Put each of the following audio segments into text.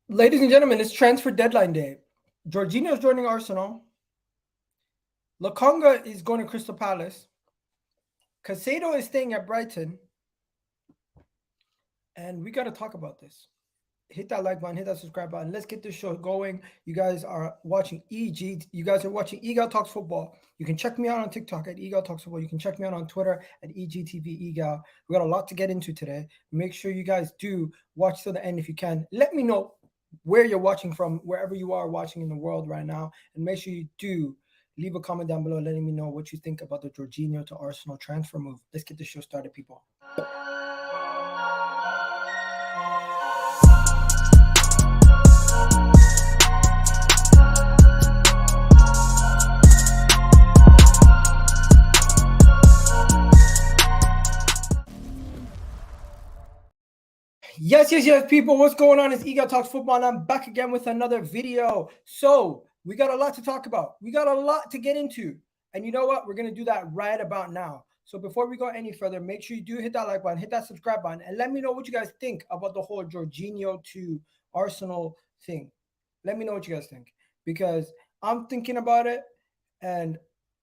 Ladies and gentlemen, it's transfer deadline day. Jorginho is joining Arsenal. Lokonga is going to Crystal Palace. Caicedo is staying at Brighton. And we got to talk about this. Hit that like button, hit that subscribe button. Let's get this show going. You guys are watching EG. You guys are watching Egal Talks Football. You can check me out on TikTok at Egal Talks Football. You can check me out on Twitter at EGTV Egal. We got a lot to get into today. Make sure you guys do watch till the end if you can. Let me know where you're watching from, wherever you are watching in the world right now. And make sure you do leave a comment down below letting me know what you think about the Jorginho to Arsenal transfer move. Let's get the show started, people. Yes, people. What's going on? It's Egal Talks Football, and I'm back again with another video. So, we got a lot to talk about. We got a lot to get into. And you know what? We're going to do that right about now. So, before we go any further, make sure you do hit that like button, hit that subscribe button, and let me know what you guys think about the whole Jorginho to Arsenal thing. Let me know what you guys think. Because I'm thinking about it, and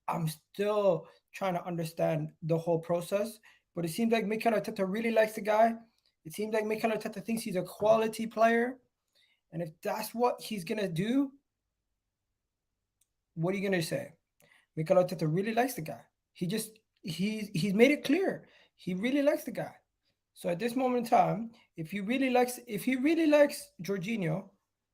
I'm still trying to understand the whole process. But it seems like Mikel Arteta really likes the guy. It seems like Mikel Arteta thinks he's a quality player. And if that's what he's going to do, what are you going to say? Mikel Arteta really likes the guy. He's made it clear. He really likes the guy. So at this moment in time, if he really likes Jorginho,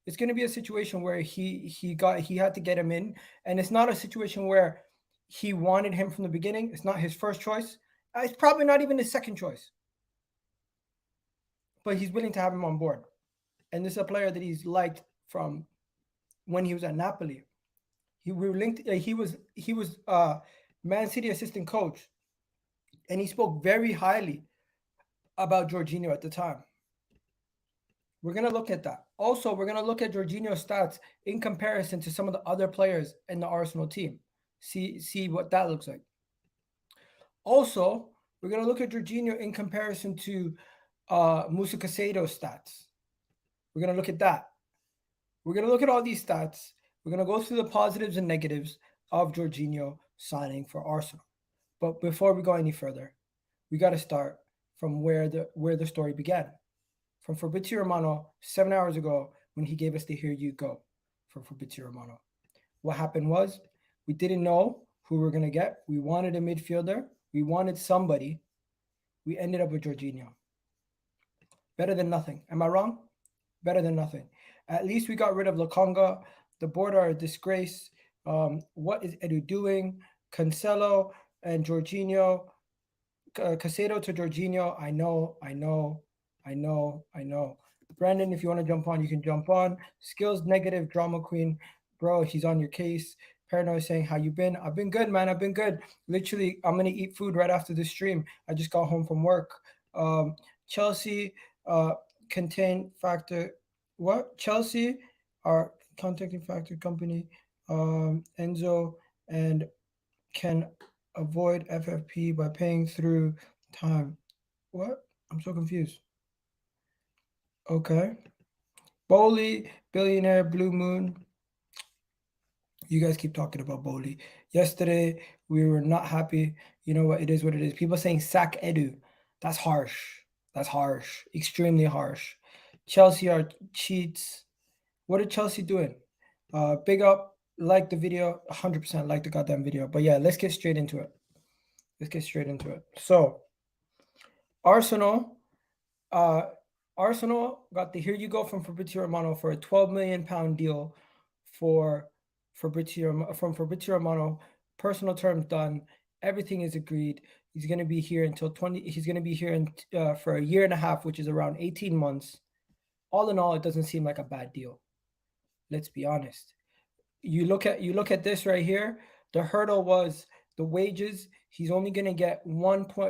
it's going to be a situation where he had to get him in, and it's not a situation where he wanted him from the beginning. It's not his first choice. It's probably not even his second choice. But he's willing to have him on board. And this is a player that he's liked from when he was at Napoli. He was Man City assistant coach, and he spoke very highly about Jorginho at the time. We're gonna look at that. Also, we're gonna look at Jorginho's stats in comparison to some of the other players in the Arsenal team. See what that looks like. Also, we're gonna look at Jorginho in comparison to Moises Caicedo's stats. We're going to look at that. We're going to look at all these stats. We're going to go through the positives and negatives of Jorginho signing for Arsenal. But before we go any further, we got to start from where the story began. From Fabrizio Romano 7 hours ago when he gave us the "Here You Go" from Fabrizio Romano. What happened was we didn't know who we were going to get. We wanted a midfielder. We wanted somebody. We ended up with Jorginho. Better than nothing. Am I wrong? Better than nothing. At least we got rid of Lokonga. The board are a disgrace. What is Edu doing? Cancelo and Jorginho. Caicedo to Jorginho. I know. Brandon, if you want to jump on, you can jump on. Skills negative, drama queen. Bro, he's on your case. Paranoid saying, how you been? I've been good, man. I've been good. Literally, I'm going to eat food right after this stream. I just got home from work. Chelsea contain factor. What? Chelsea are contacting factor company. Enzo and can avoid FFP by paying through time. What? I'm so confused. Okay. Bowley, billionaire, Blue Moon. You guys keep talking about Bowley. Yesterday, we were not happy. You know what? It is what it is. People saying sack Edu. That's harsh. That's harsh. Extremely harsh. Chelsea are cheats. What are Chelsea doing? Big up. Like the video. 100% like the goddamn video. But yeah, let's get straight into it. So, Arsenal got the "Here You Go" from Fabrizio Romano for a £12 million deal from Fabrizio Romano. Personal terms done. Everything is agreed. He's going to be here until He's going to be here for a year and a half, which is around 18 months. All in all, it doesn't seem like a bad deal. Let's be honest. You look at this right here. The hurdle was the wages. He's only going to get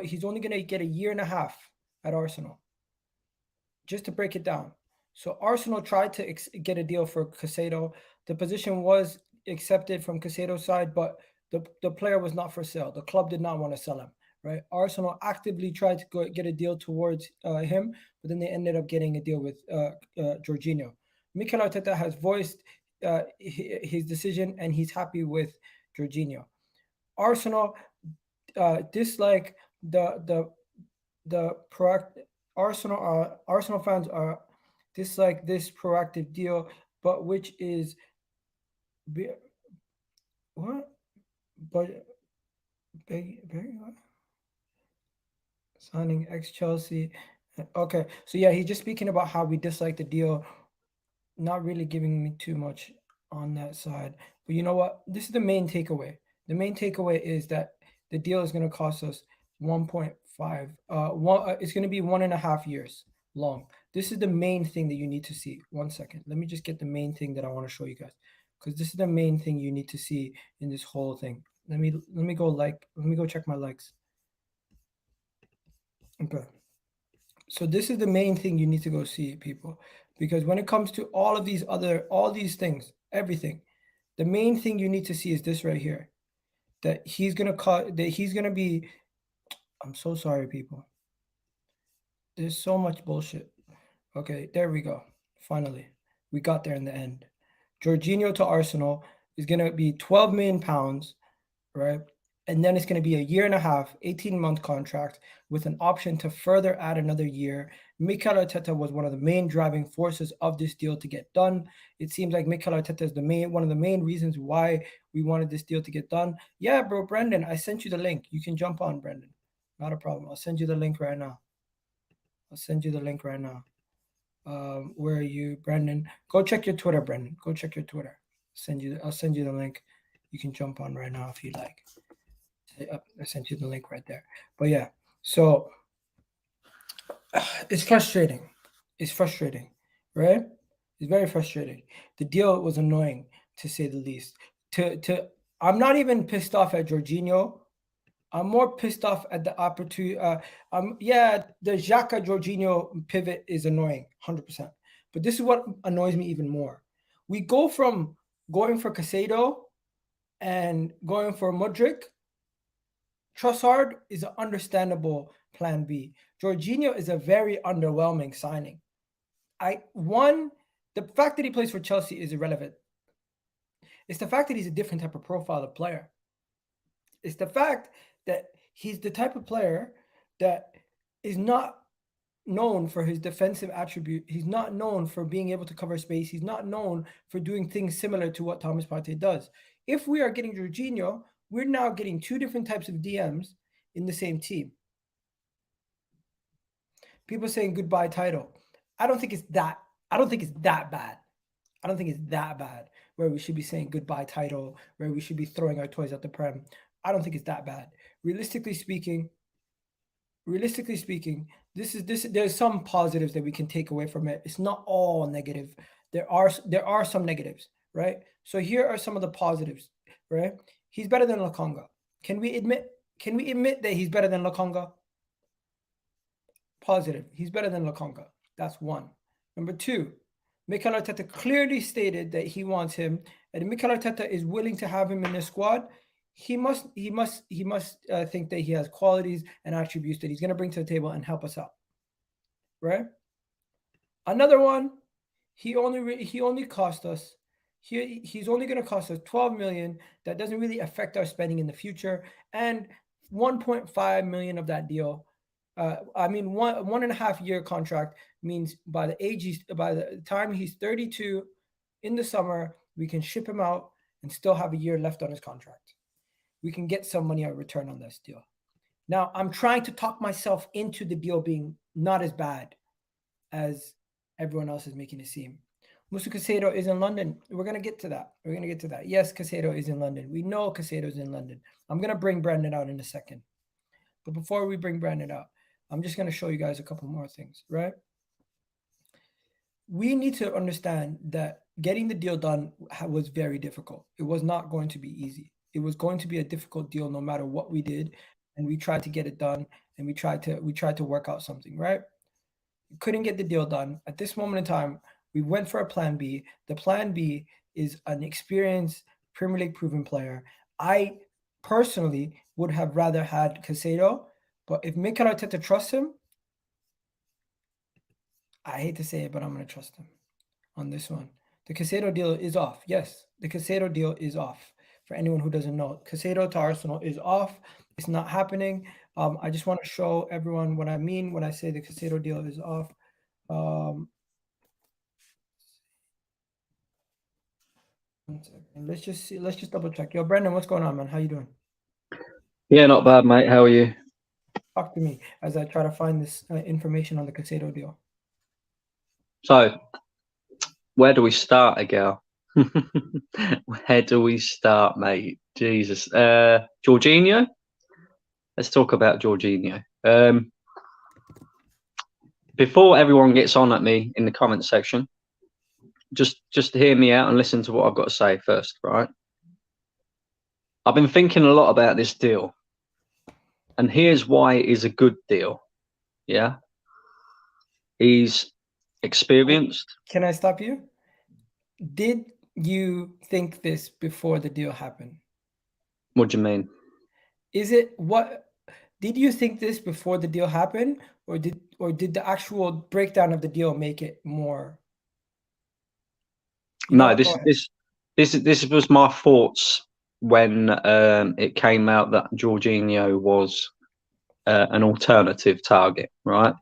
He's only going to get a year and a half at Arsenal. Just to break it down. So Arsenal tried to get a deal for Caicedo. The position was accepted from Caicedo's side, but the player was not for sale. The club did not want to sell him, right? Arsenal actively tried to get a deal towards him, but then they ended up getting a deal with Jorginho. Mikel Arteta has voiced his decision, and he's happy with Jorginho. Arsenal dislike the proact. Arsenal fans are dislike this proactive deal, but which is be, what? But what? Signing ex Chelsea. Okay, so yeah, he's just speaking about how we dislike the deal, not really giving me too much on that side. But you know what? This is the main takeaway. The main takeaway is that the deal is going to cost us 1.5. It's going to be 1.5 years long. This is the main thing that you need to see. 1 second. Let me just get the main thing that I want to show you guys, because this is the main thing you need to see in this whole thing. Let me go Let me go check my likes. Okay. So this is the main thing you need to go see, people, because when it comes to all these things, everything, the main thing you need to see is this right here, that he's gonna be. I'm so sorry, people. There's so much bullshit. Okay, there we go. Finally, we got there in the end. Jorginho to Arsenal is gonna be 12 million pounds, right? And then it's going to be a year and a half, 18-month contract with an option to further add another year. Mikel Arteta was one of the main driving forces of this deal to get done. It seems like Mikel Arteta is one of the main reasons why we wanted this deal to get done. Yeah, bro, Brendan, I sent you the link. You can jump on, Brendan. Not a problem. I'll send you the link right now. Where are you, Brendan? Go check your Twitter, Brendan. Go check your Twitter. I'll send you the link. You can jump on right now if you like. I sent you the link right there. But yeah, so it's frustrating. It's frustrating, right? It's very frustrating. The deal was annoying, to say the least. I'm not even pissed off at Jorginho. I'm more pissed off at the opportunity. Yeah, the Xhaka Jorginho pivot is annoying, 100%. But this is what annoys me even more. We go from going for Caicedo and going for Mudryk. Trossard is an understandable plan B. Jorginho is a very underwhelming signing. The fact that he plays for Chelsea is irrelevant. It's the fact that he's a different type of profile of player. It's the fact that he's the type of player that is not known for his defensive attribute. He's not known for being able to cover space. He's not known for doing things similar to what Thomas Partey does. If we are getting Jorginho, we're now getting two different types of DMs in the same team. People saying goodbye title. I don't think it's that bad. I don't think it's that bad where we should be saying goodbye title, where we should be throwing our toys at the Prem. I don't think it's that bad. Realistically speaking, there's some positives that we can take away from it. It's not all negative. There are some negatives, right? So here are some of the positives, right? He's better than Lokonga. Can we admit that he's better than Lokonga? Positive. He's better than Lokonga. That's one. Number two, Mikel Arteta clearly stated that he wants him, and Mikel Arteta is willing to have him in the squad. He must think that he has qualities and attributes that he's going to bring to the table and help us out, right? Another one, he only cost us. He's only going to cost us 12 million. That doesn't really affect our spending in the future, and 1.5 million of that deal. 1.5 year contract means by the time he's 32 in the summer, we can ship him out and still have a year left on his contract. We can get some money in return on this deal. Now, I'm trying to talk myself into the deal being not as bad as everyone else is making it seem. Moises Caicedo is in London. We're going to get to that. Yes, Caicedo is in London. We know Caicedo is in London. I'm going to bring Brandon out in a second. But before we bring Brandon out, I'm just going to show you guys a couple more things, right? We need to understand that getting the deal done was very difficult. It was not going to be easy. It was going to be a difficult deal no matter what we did, and we tried to get it done, and we tried to work out something, right? We couldn't get the deal done. At this moment in time, we went for a plan B. The plan B is an experienced Premier League proven player. I personally would have rather had Caicedo, but if Mikel Arteta trusts him, I hate to say it, but I'm going to trust him. on this one. The Caicedo deal is off. Yes, the Caicedo deal is off. For anyone who doesn't know, Caicedo to Arsenal is off. It's not happening. I just want to show everyone what I mean when I say the Caicedo deal is off. One second. Let's just see. Let's just double check. Yo, Brendan, what's going on, man? How you doing? Yeah, not bad, mate. How are you? Talk to me as I try to find this information on the Caicedo deal. So, where do we start, Agal? Where do we start, mate? Jesus. Jorginho? Let's talk about Jorginho. Before everyone gets on at me in the comment section, just hear me out and listen to what I've got to say first, right? I've been thinking a lot about this deal. And here's why it is a good deal. Yeah. He's experienced. Can I stop you? Did you think this before the deal happened? What do you mean? Did you think this before the deal happened, or did the actual breakdown of the deal make it more? No, this was my thoughts when it came out that Jorginho was an alternative target, right?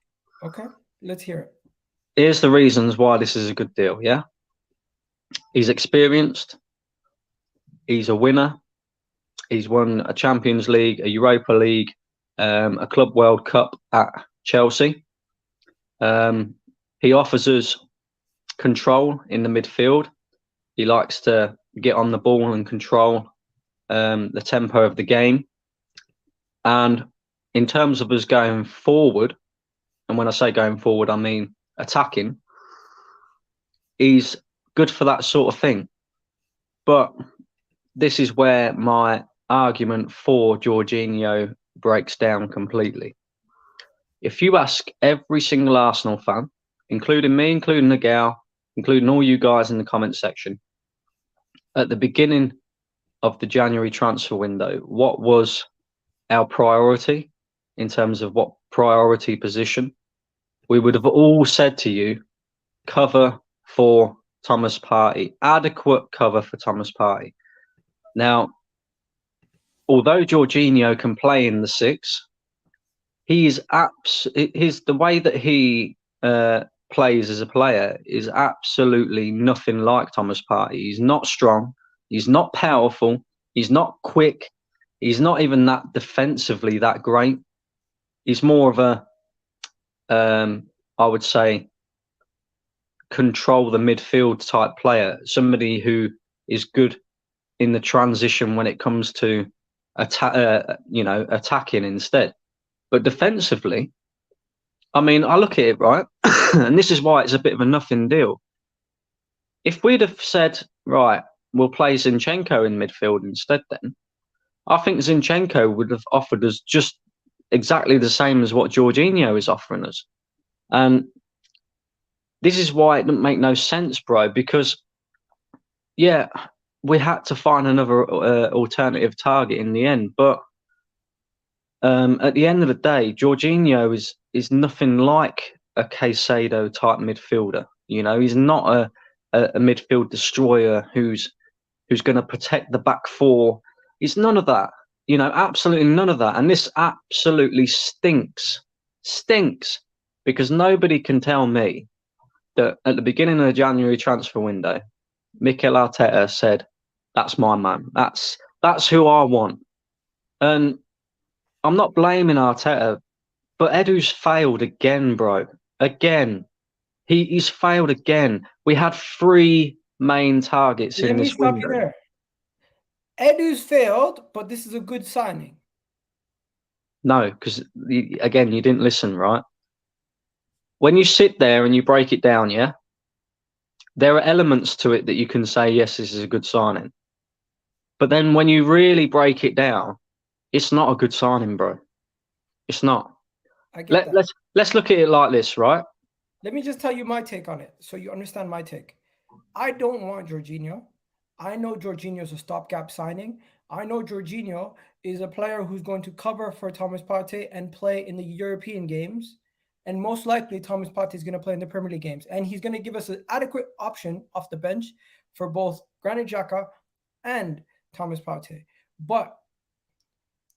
Okay, let's hear it. Here's the reasons why this is a good deal, yeah? He's experienced. He's a winner. He's won a Champions League, a Europa League, a Club World Cup at Chelsea. He offers us control in the midfield. He likes to get on the ball and control the tempo of the game. And in terms of us going forward, and when I say going forward, I mean attacking, he's good for that sort of thing. But this is where my argument for Jorginho breaks down completely. If you ask every single Arsenal fan, including me, including Nagal, including all you guys in the comment section, at the beginning of the January transfer window, what was our priority in terms of what priority position? We would have all said to you, cover for Thomas Partey, adequate cover for Thomas Partey. Now, although Jorginho can play in the six, the way that he plays as a player is absolutely nothing like Thomas Partey. He's not strong. He's not powerful. He's not quick. He's not even that defensively that great. He's more of a, I would say, control the midfield type player. Somebody who is good in the transition when it comes to attacking instead. But defensively, I mean, I look at it, right? And this is why it's a bit of a nothing deal. If we'd have said, right, we'll play Zinchenko in midfield instead, then I think Zinchenko would have offered us just exactly the same as what Jorginho is offering us. And this is why it doesn't make no sense, bro, because, yeah, we had to find another alternative target in the end. But at the end of the day, Jorginho is nothing like a Caicedo type midfielder. You know, he's not a midfield destroyer who's going to protect the back four. He's none of that. You know, absolutely none of that. And this absolutely stinks because nobody can tell me that at the beginning of the January transfer window, Mikel Arteta said, "That's my man. That's who I want." And I'm not blaming Arteta, but Edu's failed again, bro. Again. He's failed again. We had 3 main targets in this window. Let me stop you there. Edu's failed, but this is a good signing. No, because, again, you didn't listen, right? When you sit there and you break it down, yeah, there are elements to it that you can say, yes, this is a good signing. But then when you really break it down, it's not a good signing, bro. It's not. Let's look at it like this, right? Let me just tell you my take on it so you understand my take. I don't want Jorginho. I know Jorginho is a stopgap signing. I know Jorginho is a player who's going to cover for Thomas Partey and play in the European games and most likely Thomas Partey is going to play in the Premier League games, and he's going to give us an adequate option off the bench for both Granit Xhaka and Thomas Partey. But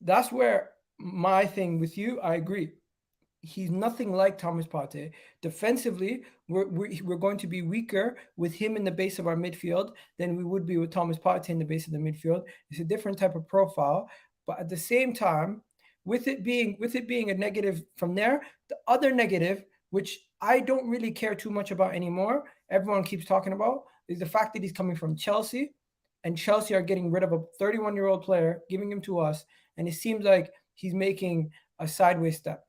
that's where my thing with you, I agree. He's nothing like Thomas Partey. Defensively, we're going to be weaker with him in the base of our midfield than we would be with Thomas Partey in the base of the midfield. It's a different type of profile, but at the same time, with it being a negative from there, the other negative, which I don't really care too much about anymore, everyone keeps talking about, is the fact that he's coming from Chelsea, and Chelsea are getting rid of a 31-year-old player, giving him to us, and it seems like he's making a sideways step.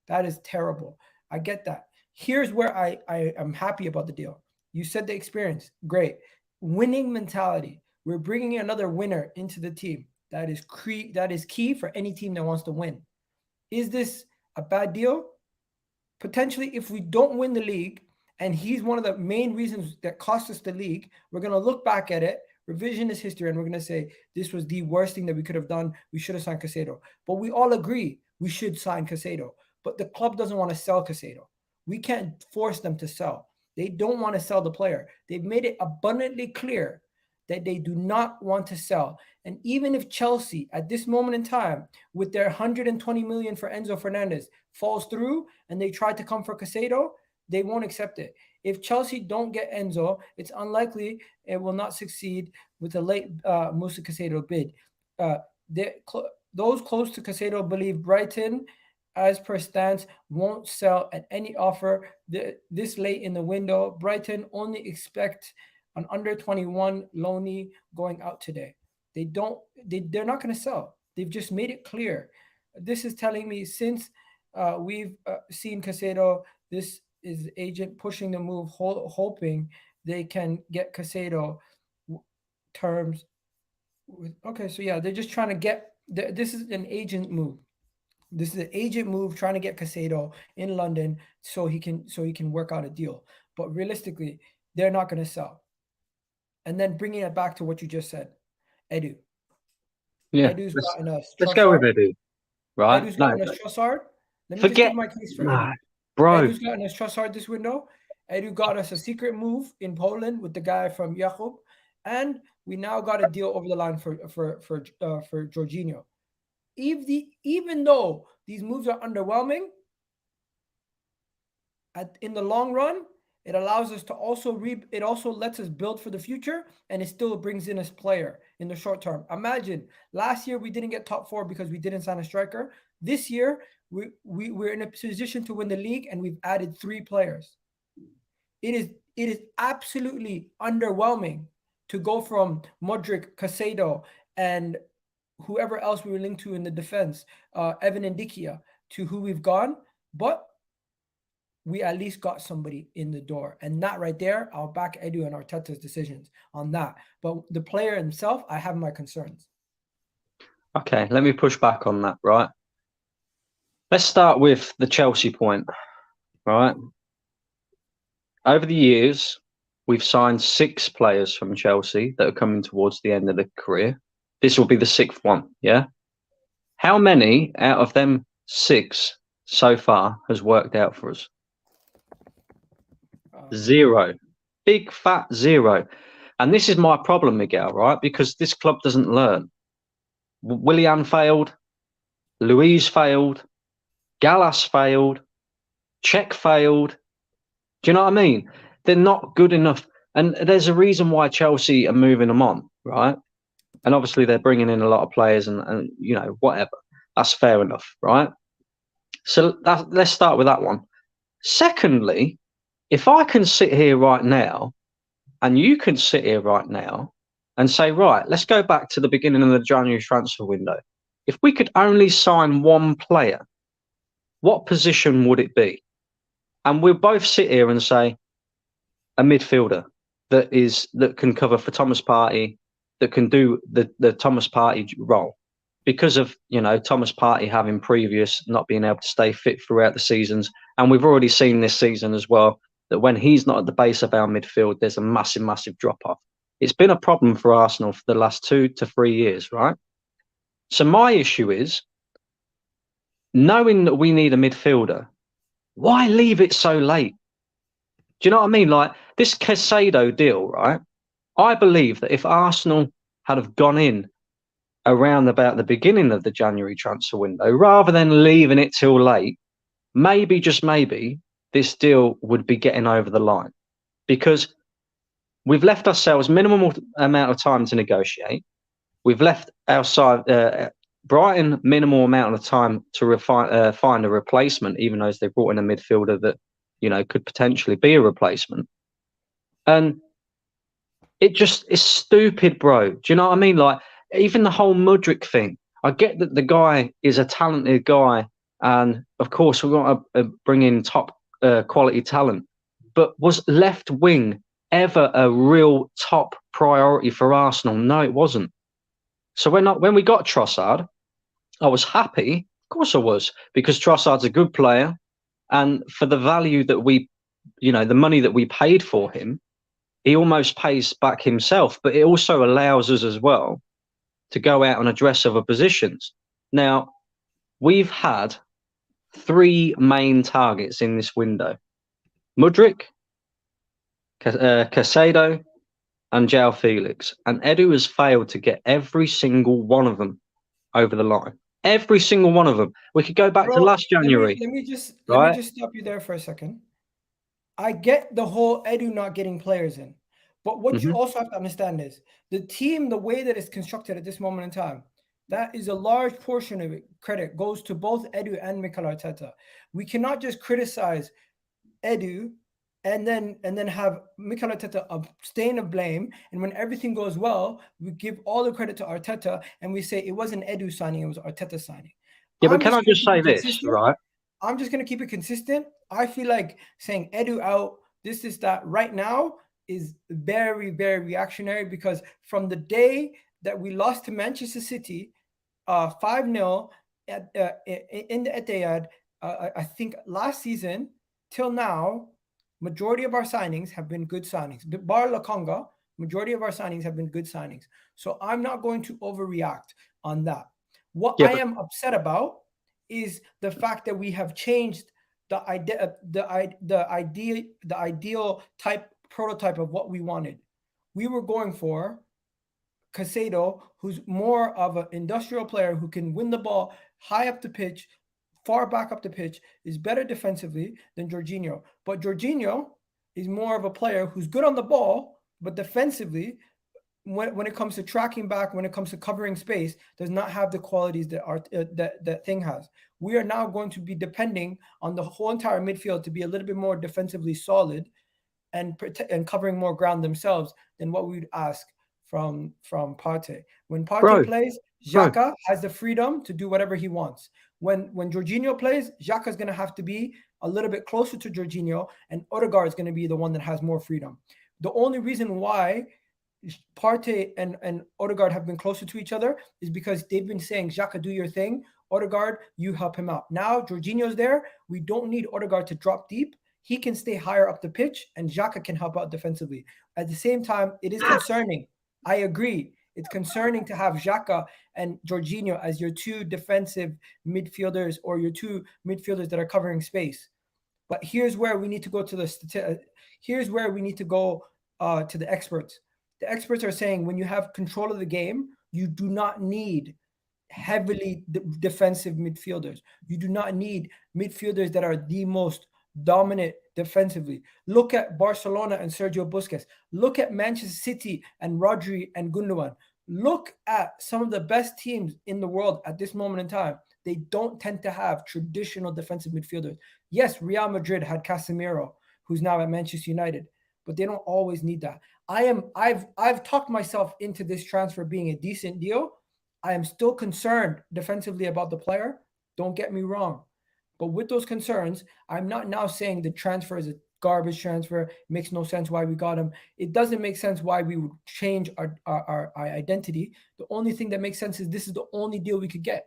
That is terrible. I get that. Here's where I am happy about the deal. You said the experience. Great. Winning mentality. We're bringing another winner into the team. That is key for any team that wants to win. Is this a bad deal? Potentially, if we don't win the league, and he's one of the main reasons that cost us the league, we're going to look back at it, revisionist history, and we're going to say, this was the worst thing that we could have done. We should have signed Caicedo. But we all agree we should sign Caicedo. But the club doesn't want to sell Caicedo. We can't force them to sell. They don't want to sell the player. They've made it abundantly clear that they do not want to sell. And even if Chelsea, at this moment in time, with their 120 million for Enzo Fernandez, falls through and they try to come for Caicedo, they won't accept it. If Chelsea don't get Enzo, it's unlikely it will not succeed with a late Moises Caicedo bid. Those close to Caicedo believe Brighton, as per stance, won't sell at any offer this late in the window. Brighton only expect an under 21 loanee going out today. They're not going to sell. They've just made it clear. This is telling me since we've seen Caicedo, this is the agent pushing the move, hoping they can get Caicedo terms. Okay, so yeah, they're just trying to get. This is an agent move. This is an agent move trying to get Caicedo in London so he can work out a deal. But realistically, they're not going to sell. And then bringing it back to what you just said, Edu. Yeah, Edu's gotten us. Let's go with Edu. Right? Edu's gotten us Trossard. Let me just give my case for Edu. Bro. Edu's gotten us Trossard this window. Edu got us a secret move in Poland with the guy from Jakub, and we now got a deal over the line for Jorginho. Even though these moves are underwhelming, in the long run, it allows us to also it also lets us build for the future, and it still brings in a player in the short term. Imagine last year we didn't get top 4 because we didn't sign a striker. This year we're in a position to win the league, and we've added 3 players. It is absolutely underwhelming to go from Modric, Caicedo, and whoever else we were linked to in the defense, Evan Ndikia, to who we've gone, but we at least got somebody in the door. And that right there, I'll back Edu and Arteta's decisions on that. But the player himself, I have my concerns. Okay, let me push back on that, right? Let's start with the Chelsea point, right? Over the years, we've signed 6 players from Chelsea that are coming towards the end of their career. This will be the 6th one, yeah? How many out of them 6 so far has worked out for us? 0. Big fat 0. And this is my problem, Miguel, right? Because this club doesn't learn. Willian failed. Luiz failed. Gallas failed. Czech failed. Do you know what I mean? They're not good enough. And there's a reason why Chelsea are moving them on, right? And obviously they're bringing in a lot of players and you know, whatever. That's fair enough, right? So let's start with that one. Secondly, if I can sit here right now and you can sit here right now and say, right, let's go back to the beginning of the January transfer window. If we could only sign 1 player, what position would it be? And we'll both sit here and say a midfielder that can cover for Thomas Partey, that can do the Thomas Partey role. Because of, you know, Thomas Partey having previous not being able to stay fit throughout the seasons. And we've already seen this season as well, that when he's not at the base of our midfield, there's a massive, massive drop-off. It's been a problem for Arsenal for the last 2 to 3 years, right? So my issue is, knowing that we need a midfielder, Why leave it so late? Do you know what I mean? Like this Caicedo deal, right? I believe that if Arsenal had have gone in around about the beginning of the January transfer window, rather than leaving it till late, maybe, just maybe, this deal would be getting over the line. Because we've left ourselves minimal amount of time to negotiate. We've left our Brighton minimal amount of time to find a replacement, even though they brought in a midfielder that, you know, could potentially be a replacement. And it's stupid, bro. Do you know what I mean? Like, even the whole Mudryk thing. I get that the guy is a talented guy, and of course we want to bring in top quality talent. But was left wing ever a real top priority for Arsenal? No, it wasn't. So when we got Trossard, I was happy. Of course I was, because Trossard's a good player, and for the value that the money that we paid for him, he almost pays back himself. But it also allows us as well to go out and address other positions. Now, we've had 3 main targets in this window: Mudryk, Caicedo, and João Felix. And Edu has failed to get every single one of them over the line. Every single one of them. We could go back to last January. Let me just stop you there for a second. I get the whole Edu not getting players in, but what you also have to understand is the team, the way that it's constructed at this moment in time, that is a large portion of it. Credit goes to both Edu and Mikel Arteta. We cannot just criticize Edu and then have Mikel Arteta abstain of blame. And when everything goes well, we give all the credit to Arteta and we say it wasn't Edu signing, it was Arteta signing. Yeah, but can I just say this, right? I'm just going to keep it consistent. I feel like saying Edu out, this is that right now is very, very reactionary, because from the day that we lost to Manchester City 5-0 in the Etihad, I think last season till now, majority of our signings have been good signings. Bar Lokonga, majority of our signings have been good signings. So I'm not going to overreact on that. What I am upset about is the fact that we have changed the ideal type prototype of what we wanted. We were going for Caicedo, who's more of an industrial player who can win the ball high up the pitch, far back up the pitch, is better defensively than Jorginho. But Jorginho is more of a player who's good on the ball, but defensively, when it comes to tracking back, when it comes to covering space, does not have the qualities that Thing has. We are now going to be depending on the whole entire midfield to be a little bit more defensively solid and covering more ground themselves than what we would ask from Partey. When Partey plays, Xhaka has the freedom to do whatever he wants. When Jorginho plays, Xhaka is going to have to be a little bit closer to Jorginho, and Odegaard is going to be the one that has more freedom. The only reason why Partey and Odegaard have been closer to each other is because they've been saying, Xhaka, do your thing. Odegaard, you help him out. Now Jorginho's there. We don't need Odegaard to drop deep. He can stay higher up the pitch, and Xhaka can help out defensively. At the same time, it is concerning. I agree. It's concerning to have Xhaka and Jorginho as your 2 defensive midfielders, or your 2 midfielders that are covering space. But here's where we need to go to the experts. The experts are saying when you have control of the game, you do not need heavily defensive midfielders. You do not need midfielders that are the most dominant defensively. Look at Barcelona and Sergio Busquets. Look at Manchester City and Rodri and Gundogan. Look at some of the best teams in the world at this moment in time. They don't tend to have traditional defensive midfielders. Yes, Real Madrid had Casemiro, who's now at Manchester United, but they don't always need that. I've talked myself into this transfer being a decent deal. I am still concerned defensively about the player. Don't get me wrong. But with those concerns, I'm not now saying the transfer is a garbage transfer. It makes no sense why we got him. It doesn't make sense why we would change our identity. The only thing that makes sense is this is the only deal we could get.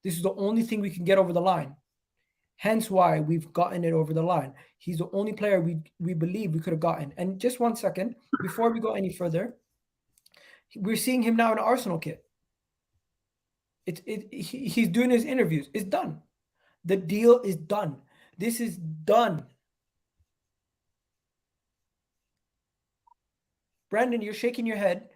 This is the only thing we can get over the line. Hence why we've gotten it over the line. He's the only player we believe we could have gotten. And just one second, before we go any further, we're seeing him now in an Arsenal kit. He's doing his interviews. It's done. The deal is done. This is done. Brandon, you're shaking your head.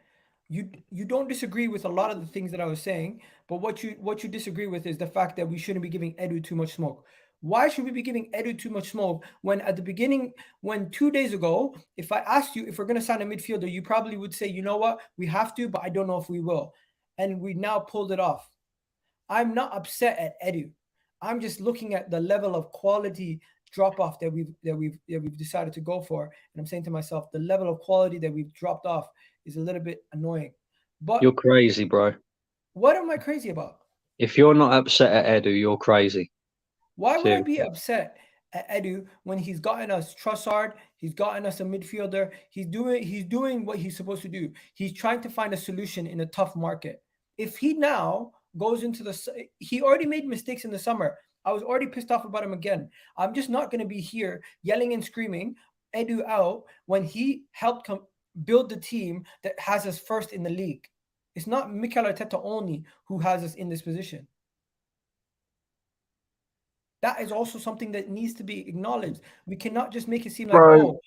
You don't disagree with a lot of the things that I was saying, but what you disagree with is the fact that we shouldn't be giving Edu too much smoke. Why should we be giving Edu too much smoke when at the beginning, when 2 days ago, if I asked you if we're going to sign a midfielder, you probably would say, you know what, we have to, but I don't know if we will. And we now pulled it off. I'm not upset at Edu. I'm just looking at the level of quality drop off that we've decided to go for, and I'm saying to myself, the level of quality that we've dropped off is a little bit annoying. You're But crazy, bro. what am I crazy about? If you're not upset at Edu, you're crazy. Why would I be Seriously. upset at Edu when he's gotten us Trossard, he's gotten us a midfielder, he's doing what he's supposed to do. He's trying to find a solution in a tough market. If he now goes into he already made mistakes in the summer. I was already pissed off about him again. I'm just not going to be here yelling and screaming Edu out when he helped build the team that has us first in the league. It's not Mikel Arteta only who has us in this position. That is also something that needs to be acknowledged. We cannot just make it seem like, Bro,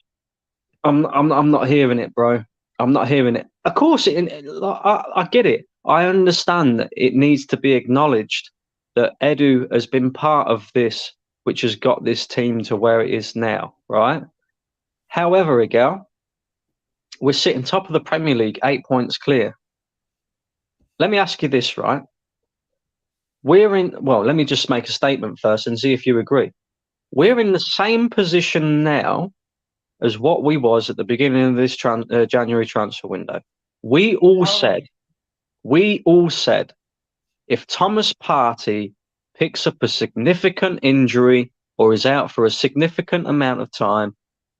oh, I'm not hearing it, bro. I'm not hearing it. Of course, I get it. I understand that it needs to be acknowledged that Edu has been part of this, which has got this team to where it is now, right? However, Miguel, we're sitting top of the Premier League, 8 points clear. Let me ask you this, right? Well, let me just make a statement first and see if you agree. We're in the same position now as what we was at the beginning of this January transfer window. We all said, if Thomas Partey picks up a significant injury or is out for a significant amount of time,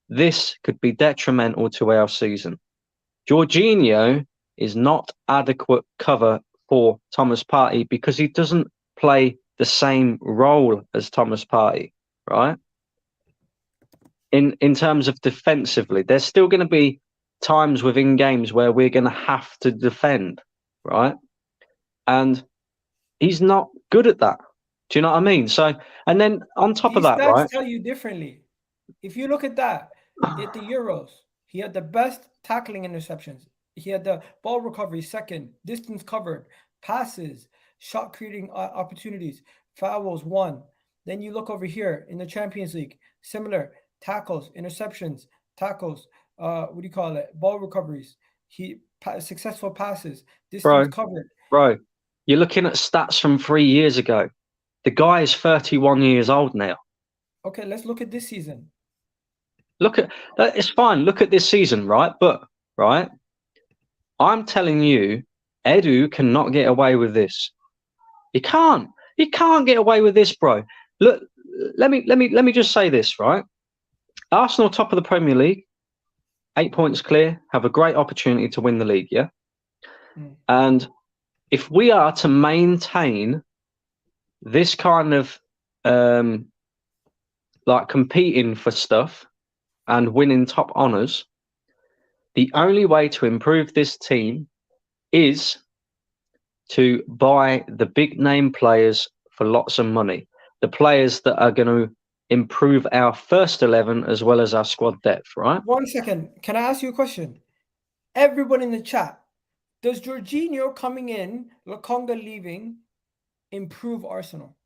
this could be detrimental to our season. Jorginho is not adequate cover for Thomas Partey because he doesn't play the same role as Thomas Partey, right? In terms of defensively, there's still going to be times within games where we're going to have to defend, right? And he's not good at that. Do you know what I mean? So, and then on top of these that, stats right? tell you differently. If you look at that, at the Euros, he had the best tackling interceptions. He had the ball recovery second, distance covered, passes, shot creating opportunities, fouls one. Then you look over here in the Champions League, similar tackles, interceptions, tackles, what do you call it? Ball recoveries. Successful passes, distance covered. Bro, you're looking at stats from 3 years ago. The guy is 31 years old now. Okay, let's look at this season. Look at that. It's fine. Look at this season, right? But right, I'm telling you, Edu cannot get away with this. He can't. He can't get away with this, bro. Look, let me just say this, right? Arsenal top of the Premier League, 8 points clear, have a great opportunity to win the league, yeah? And if we are to maintain this kind of like competing for stuff and winning top honours, the only way to improve this team is to buy the big name players for lots of money. The players that are going to improve our first 11 as well as our squad depth, right? 1 second. Can I ask you a question? Everyone in the chat, does Jorginho coming in, Lokonga leaving, improve Arsenal?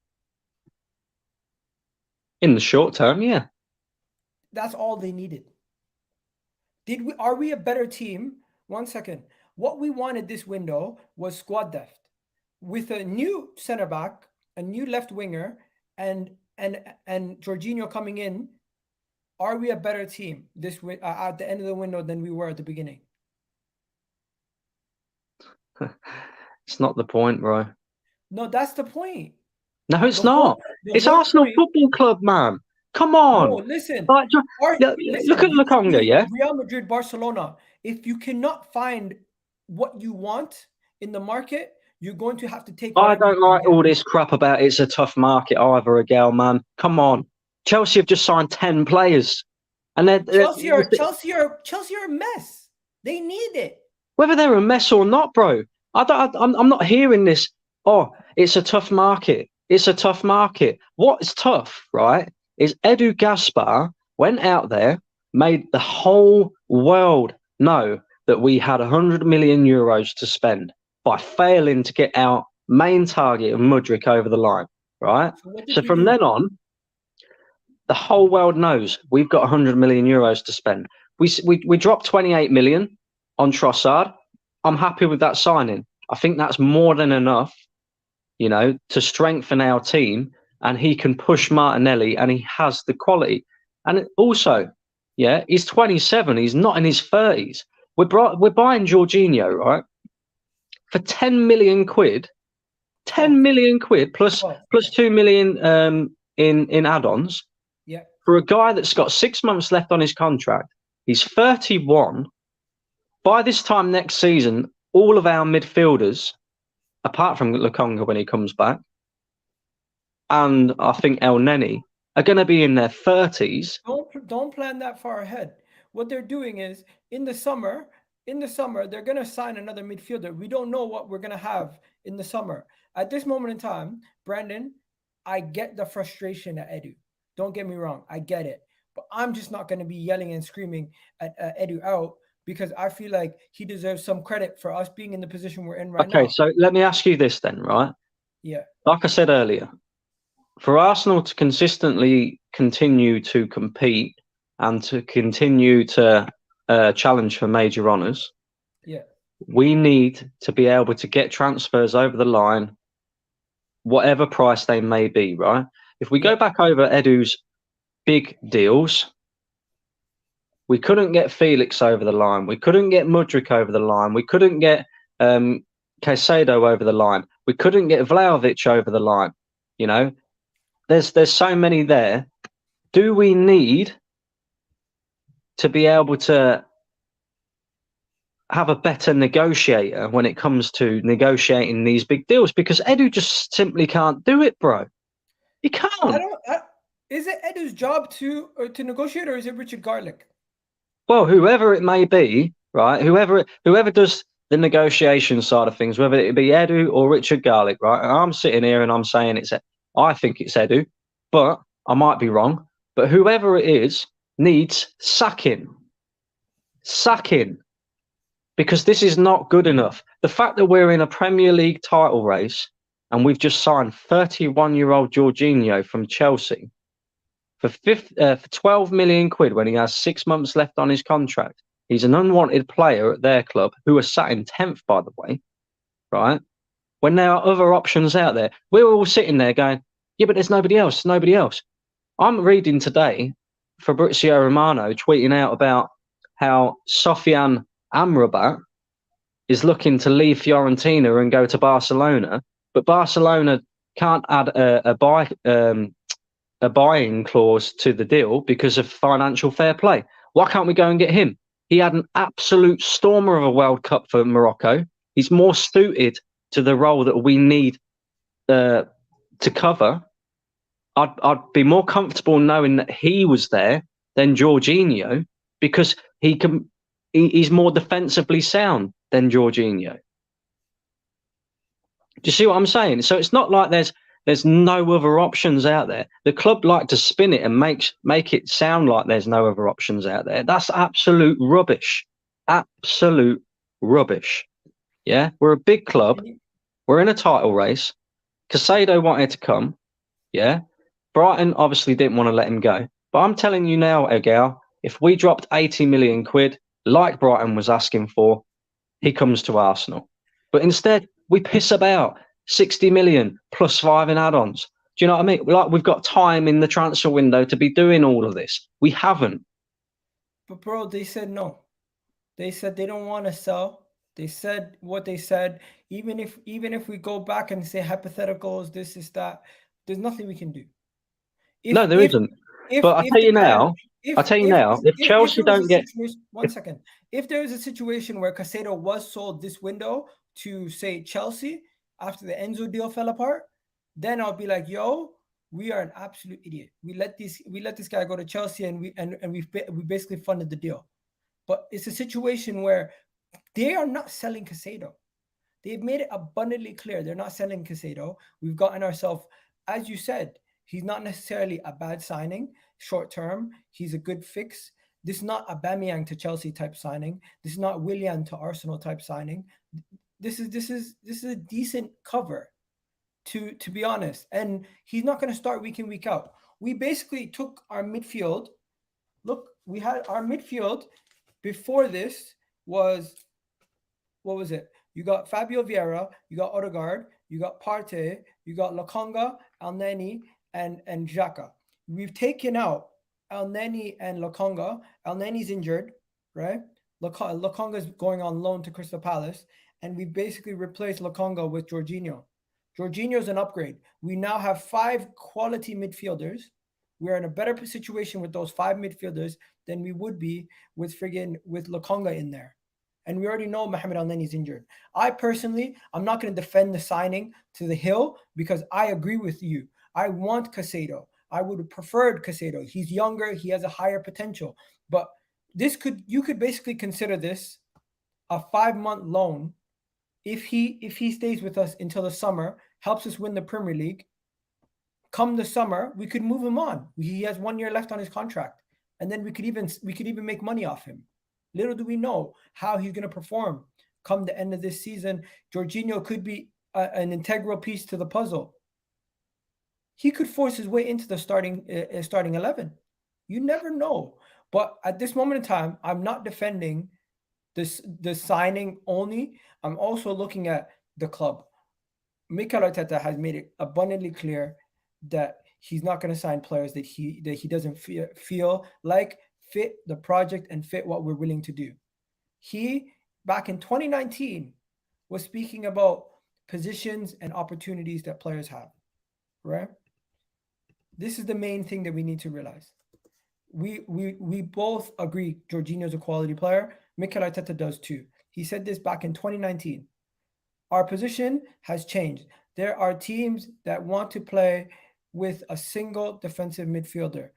In the short term, yeah. That's all they needed. Are we a better team? 1 second. What we wanted this window was squad depth. With a new center back, a new left winger, and Jorginho coming in, are we a better team at the end of the window than we were at the beginning? It's not the point, bro. No, that's the point. No, it's not. It's Arsenal Football Club, man. Come on. No, listen. Like, look at Lokonga, yeah? Real Madrid, Barcelona. If you cannot find what you want in the market, you're going to have to take. I don't like all this crap about it's a tough market either, Miguel, man. Come on. Chelsea have just signed 10 players. And Chelsea are a mess. They need it. Whether they're a mess or not, bro. I'm not hearing this. Oh, it's a tough market. It's a tough market. What is tough, right? is Edu Gaspar went out there, made the whole world know that we had 100 million euros to spend by failing to get our main target of Mudryk over the line, right? So what did So we from do? then on, the whole world knows we've got 100 million euros to spend. We dropped 28 million on Trossard. I'm happy with that signing. I think that's more than enough, you know, to strengthen our team, and he can push Martinelli, and he has the quality. And also, yeah, he's 27. He's not in his 30s. We're buying Jorginho, right, for 10 million quid. 10 million quid plus 2 million in add-ons. Yeah. For a guy that's got 6 months left on his contract. He's 31. By this time next season, all of our midfielders, apart from Lokonga when he comes back, and I think Neny, are going to be in their 30s. Don't plan that far ahead. What they're doing is in the summer, they're going to sign another midfielder. We don't know what we're going to have in the summer. At this moment in time, Brandon, I get the frustration at Edu. Don't get me wrong, I get it. But I'm just not going to be yelling and screaming at Edu out, because I feel like he deserves some credit for us being in the position we're in right now. Okay, so let me ask you this then, right? Yeah. Like I said earlier, for Arsenal to consistently continue to compete and to continue to challenge for major honours, Yeah, we need to be able to get transfers over the line, whatever price they may be, right? If we go back over Edu's big deals, we couldn't get Felix over the line. We couldn't get Mudryk over the line. We couldn't get Caicedo over the line. We couldn't get Vlahovic over the line. You know, there's so many there. Do we need to be able to have a better negotiator when it comes to negotiating these big deals? Because Edu just simply can't do it, bro. He can't. Is it Edu's job to negotiate, or is it Richard Garlick? Well, whoever it may be, right? Whoever does the negotiation side of things, whether it be Edu or Richard Garlick, right? And I'm sitting here and I'm saying I think it's Edu, but I might be wrong. But whoever it is needs sacking. Sacking. Because this is not good enough. The fact that we're in a Premier League title race and we've just signed 31-year-old Jorginho from Chelsea for 12 million quid when he has 6 months left on his contract. He's an unwanted player at their club, who are sat in 10th, by the way, right? When there are other options out there, we're all sitting there going, yeah, but there's nobody else, nobody else. I'm reading today Fabrizio Romano tweeting out about how Sofiane Amrabat is looking to leave Fiorentina and go to Barcelona, but Barcelona can't add a buying clause to the deal because of financial fair play. Why can't we go and get him? He had an absolute stormer of a World Cup for Morocco. He's more suited to the role that we need to cover. I'd be more comfortable knowing that he was there than Jorginho, because he's more defensively sound than Jorginho. Do you see what I'm saying? So it's not like there's no other options out there. The club like to spin it and make it sound like there's no other options out there. That's absolute rubbish. Absolute rubbish. Yeah, we're a big club. We're in a title race. Caicedo wanted to come. Yeah, Brighton obviously didn't want to let him go. But I'm telling you now, Egal, if we dropped 80 million quid, like Brighton was asking for, he comes to Arsenal. But instead, we piss about 60 million plus 5 in add-ons. Do you know what I mean? Like, we've got time in the transfer window to be doing all of this. We haven't. But bro, they said no. They said they don't want to sell. They said what they said. Even if we go back and say hypotheticals, this is that, there's nothing we can do. No, there isn't. But I tell you now, if Chelsea don't get... One second. If there is a situation where Caicedo was sold this window to, say, Chelsea after the Enzo deal fell apart, then I'll be like, yo, we are an absolute idiot. We let this guy go to Chelsea, and we basically funded the deal. But it's a situation where they are not selling Caicedo. They've made it abundantly clear they're not selling Caicedo. We've gotten ourselves, as you said, He's not necessarily a bad signing short term. He's a good fix. This is not a Aubameyang to Chelsea type signing. This is not Willian to Arsenal type signing. This is a decent cover, to be honest. And he's not going to start week in week out. We basically took our midfield. Look, we had our midfield before this was, what was it? You got Fabio Vieira, you got Odegaard, you got Partey, you got Lokonga, Neny, and Xhaka. We've taken out Neny and Lokonga. Neny's injured, right? Lokonga's going on loan to Crystal Palace, and we basically replaced Lokonga with Jorginho. Jorginho's an upgrade. We now have 5 quality midfielders. We're in a better situation with those 5 midfielders than we would be with Lokonga in there. And we already know Mohamed Elneny is injured. I personally, I'm not going to defend the signing to the hill because I agree with you. I want Caicedo. I would have preferred Caicedo. He's younger. He has a higher potential. But you could basically consider this a 5-month loan. If he stays with us until the summer, helps us win the Premier League, come the summer, we could move him on. He has 1 year left on his contract, and then we could even make money off him. Little do we know how he's going to perform come the end of this season. Jorginho could be an integral piece to the puzzle. He could force his way into the starting 11. You never know. But at this moment in time, I'm not defending the signing only. I'm also looking at the club. Mikel Arteta has made it abundantly clear that he's not going to sign players that he doesn't feel like fit the project and fit what we're willing to do. He, back in 2019, was speaking about positions and opportunities that players have, right? This is the main thing that we need to realize. We both agree Jorginho's a quality player. Mikel Arteta does too. He said this back in 2019. Our position has changed. There are teams that want to play with a single defensive midfielder,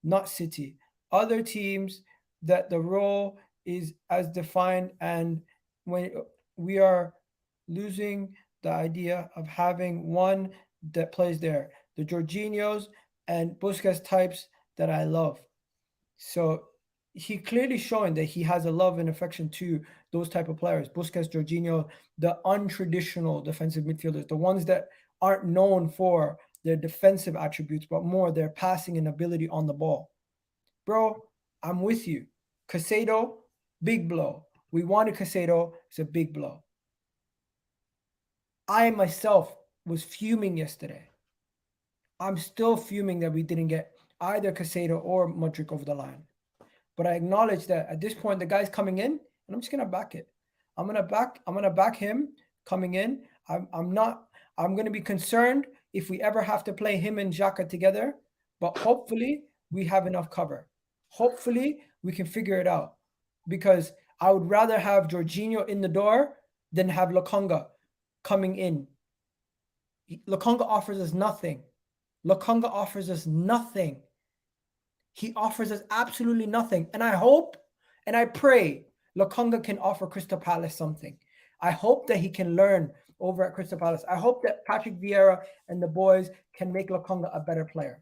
not City. Other teams that the role is as defined, and when we are losing the idea of having one that plays there. The Jorginhos and Busquets types that I love. So he clearly showing that he has a love and affection to those type of players. Busquets, Jorginho, the untraditional defensive midfielders, the ones that aren't known for their defensive attributes, but more their passing and ability on the ball. Bro, I'm with you. Caicedo, big blow. We wanted Caicedo. It's a big blow. I myself was fuming yesterday. I'm still fuming that we didn't get either Caicedo or Mudryk over the line. But I acknowledge that at this point, the guy's coming in, and I'm just gonna back it. I'm gonna back him coming in. I'm gonna be concerned if we ever have to play him and Xhaka together, but hopefully we have enough cover. Hopefully we can figure it out, because I would rather have Jorginho in the door than have Lokonga coming in. Lokonga offers us nothing. Lokonga offers us nothing. He offers us absolutely nothing. And I hope and I pray Lokonga can offer Crystal Palace something. I hope that he can learn over at Crystal Palace. I hope that Patrick Vieira and the boys can make Lokonga a better player,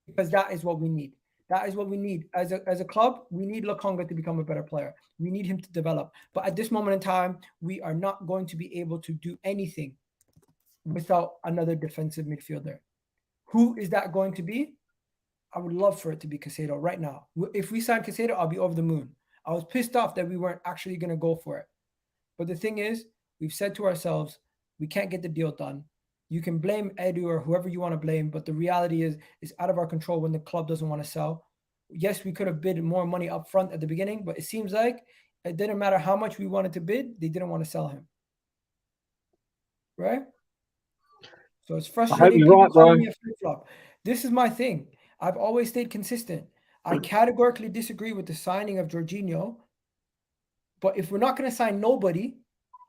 because that is what we need. That is what we need. As a club, we need Lokonga to become a better player. We need him to develop. But at this moment in time, we are not going to be able to do anything without another defensive midfielder. Who is that going to be? I would love for it to be Caicedo right now. If we sign Caicedo, I'll be over the moon. I was pissed off that we weren't actually going to go for it. But the thing is, we've said to ourselves, we can't get the deal done. You can blame Edu or whoever you want to blame, but the reality is it's out of our control when the club doesn't want to sell. Yes, we could have bid more money up front at the beginning, but it seems like it didn't matter how much we wanted to bid, they didn't want to sell him. Right? So it's frustrating. People calling me a flip-flop. This is my thing. I've always stayed consistent. I categorically disagree with the signing of Jorginho, but if we're not going to sign nobody,